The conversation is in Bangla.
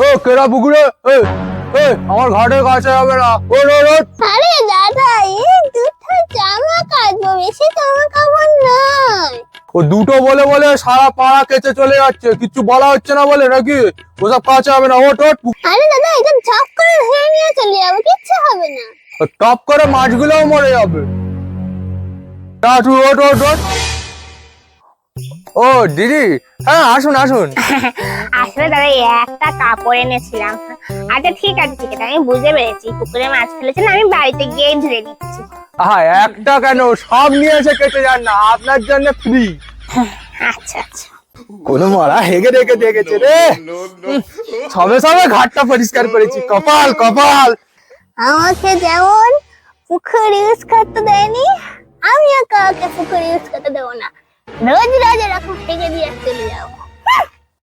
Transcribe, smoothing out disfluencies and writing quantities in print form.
ও কেরা পুকুরে আমার ঘাটের কাছে যাবে না। আরে দাদা, এই দুটো জামা কাচবো, বেশি জামা কাপড় নাই। ও দুটো বলে বলে সারা পাড়া কেচে চলে যাচ্ছে, কিচ্ছু বলা হচ্ছে না বলে নাকি? ওসব কাছে হবে না। ওট ওট। আরে দাদা, এটা ঝপ করে ধুয়ে নিয়ে চলে যাবো, কিচ্ছু হবে না। টপ করে মাছগুলোও মরে যাবে। না তুই ওট ওট ওট। ও দিদি, হ্যাঁ আসুন আসুন। আসলে দাদা এই একটা কাপড় এনেছিলাম। আচ্ছা ঠিক আছে আমি বুঝতে পেরেছি পুকুরে মাছ ফেলেছেন, আমি বাড়িতে গিয়ে ধুয়ে নিচ্ছি। হ্যাঁ একটা কেন, সব নিয়ে এসে কেটে যান না, আপনার জন্য ফ্রি। আচ্ছা আচ্ছা। কোনো মারা হেগে রেখে দেখেছে রে। সবে সবে ঘাটটা পরিষ্কার করেছি, কপাল কপাল। আমাকে যেমন পুকুর ইউজ করতে দেয়নি, আমিও কাউকে পুকুর ইউজ করতে দেবো না। রোজ রোজ এরকম হেগে দিয়ে চলে যাবো।